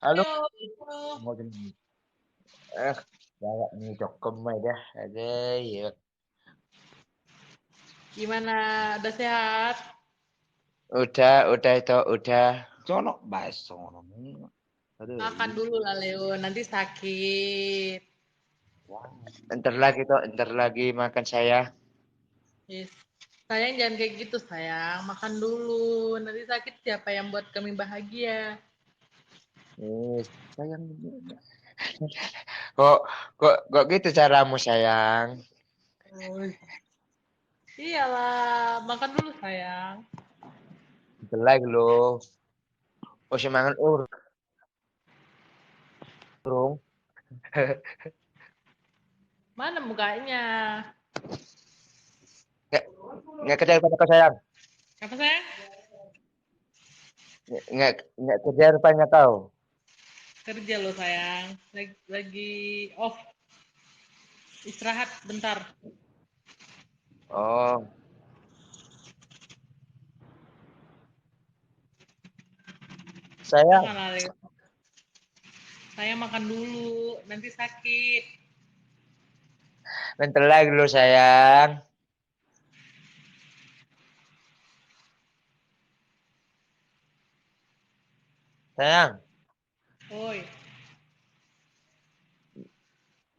Halo, Yo, mau gini. Eh, Bawa nih cokem dah. Ada ya. gimana? Udah sehat? Udah itu, udah. Colok baso ngono. Aduh, Makan dulu lah, Leo. Nanti sakit. ntar lagi makan saya. Yes. Sayang jangan kayak gitu, sayang. Makan dulu. Nanti sakit siapa yang buat kami bahagia? Eh, sayang. Kok, kok gitu caramu sayang? Oh, iyalah, makan dulu, sayang. Ntar lagi lo. Oh, semangat urung. Mana mukanya? Nggak, nggak kejar pada kau sayang. Apa, sayang? Nggak kejar rupanya kau. Kerja lo, sayang. Lagi off. Istirahat bentar. Oh, sayang. Janganlah, Leo. Saya makan dulu. Nanti sakit. Bentar lagi lo sayang. Sayang. Oi.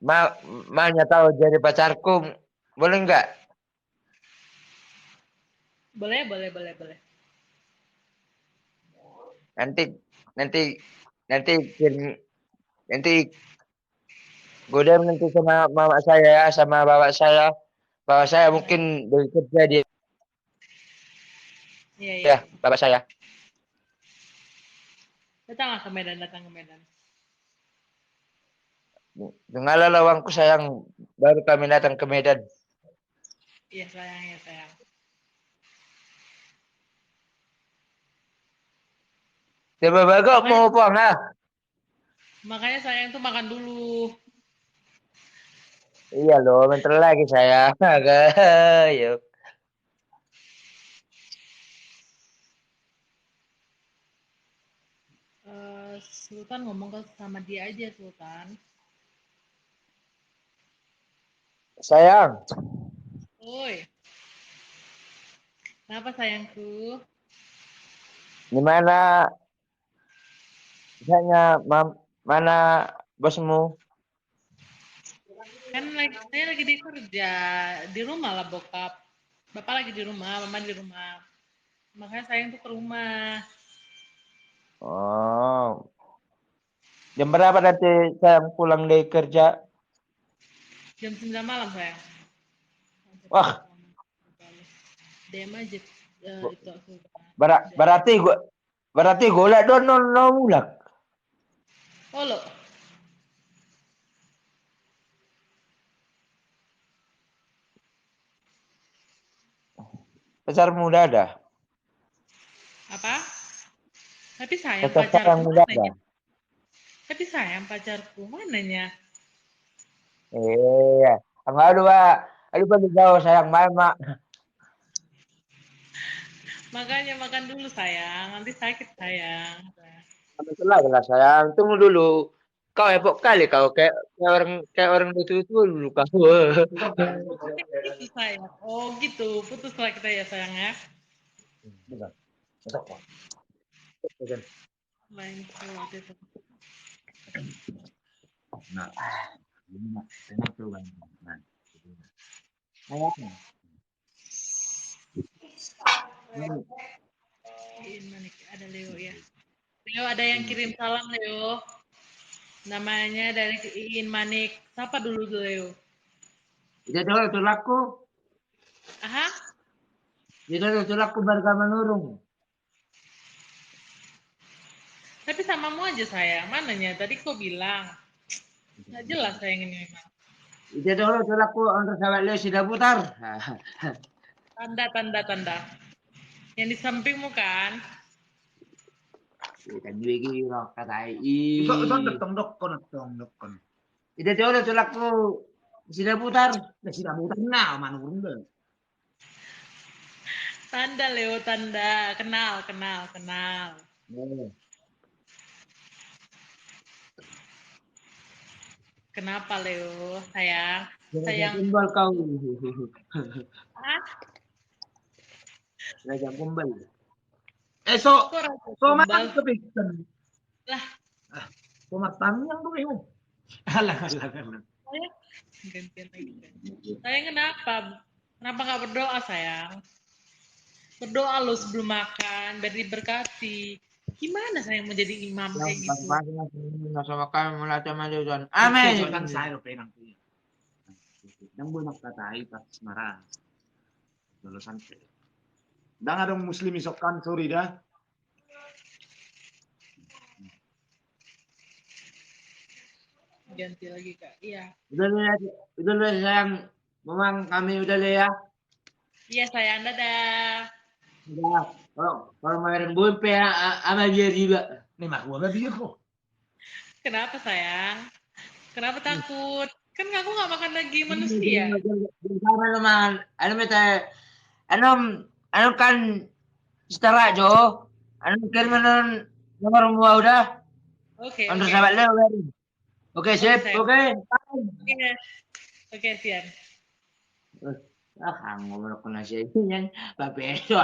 Ma, Manya tahu jadi pacarku, boleh nggak? Boleh, boleh, boleh, boleh. Nanti, nanti, nanti, nanti godam nanti sama mama saya, sama bapak saya. Bapak saya Nah, mungkin dari kerja dia, iya, iya, ya, iya. bapak saya. Datanglah ke Medan, datang ke Medan. Dengarlah lawangku sayang, baru kami datang ke Medan. Iya sayang, ya sayang. Coba bagok Makanya, mau pulang ah. makanya sayang tuh makan dulu. Iya loh, bentar lagi saya. Yuk. Sultan ngomong sama dia aja, Sultan. Sayang, Oi, kenapa sayangku? gimana? Misalnya, mana bosmu? Kan saya lagi di kerja, di rumah lah bokap. Bapak lagi di rumah, mama di rumah. Makanya sayang tuh ke rumah. Oh, jam berapa nanti saya pulang dari kerja? Jam 9 malam sayang. Wah, DM aja itu Sultan. DM. berarti golek don no mulak. Oh lo, Pacar muda ada. apa? Tapi sayang Pacar sayang pacarku muda ada. mananya? Tapi sayang pacarku mananya? Iya, enggak dua. Aduh bagi jauh sayang mama. Makanya makan dulu sayang, nanti sakit sayang. Betul lah sayang. Tunggu dulu. Kau heboh kali kau kayak orang itu dulu kau. Itu sayang. Oh gitu, putuslah kita ya sayang ya. Bentar, bentar, bentar. Lain waktu itu. Nah, ini nak, tengok tuh bang. Nah, sayang. Iin Manik, ada Leo ya. Leo ada yang kirim salam Leo. Namanya dari Iin Manik. Siapa dulu tuh Leo? Jadi dulu tuh laku. Aha, Jadi dulu tuh laku beragama nurung. tapi samamu aja sayang. Mananya? Tadi kau bilang. Nggak jelas sayang ini memang. Jadi dulu tuh laku untuk sahabat Leo sudah putar. Tanda, tanda, tanda. Yang di sampingmu kan? Kan juga gila kata I. Ito dokon. Jadi dulu tuh laku sudah putar. Sudah putar nah mana urung deh. Tanda Leo, tanda. Kenal, kenal, kenal. Oh. Kenapa Leo? Sayang. Raja Sayang. Kumbal kau. Ah, Raja Kumbal. So, kok Raja so Kumbal? makan kepikiran. Lah, Pematang yang tuh ini. Alah, alah, alah. saya gantian lagi. Sayang kenapa? Kenapa nggak berdoa sayang? Berdoa lo sebelum makan, biar diberkati. Gimana sayang mau jadi imam kayak Yang gitu? pas sama kami mulai sama Tuhan. Amin. Kan saya penang tuh. Yang bunak katai pas marah. Lulusan. Dan ada muslim isokan sorry dah. Ganti lagi kak. Iya. Udah lu sayang. Memang kami udah le ya. Iya sayang, dadah. Udah. Kalau main bumpe ya, ama biar juga. Nih mah gua biar kok. Kenapa sayang? Kenapa takut? Kan aku nggak makan daging manusia. Sama naman. Ano mete? Anong ano kan setara Jo? Anong kiriman nomor mo udah? Oke, Untuk oke. sahabat Leo. Oke, Oke sip. sayang. Oke. Oke, oke Sian. Ah, ngomong ko na siya. Yan. Papeso.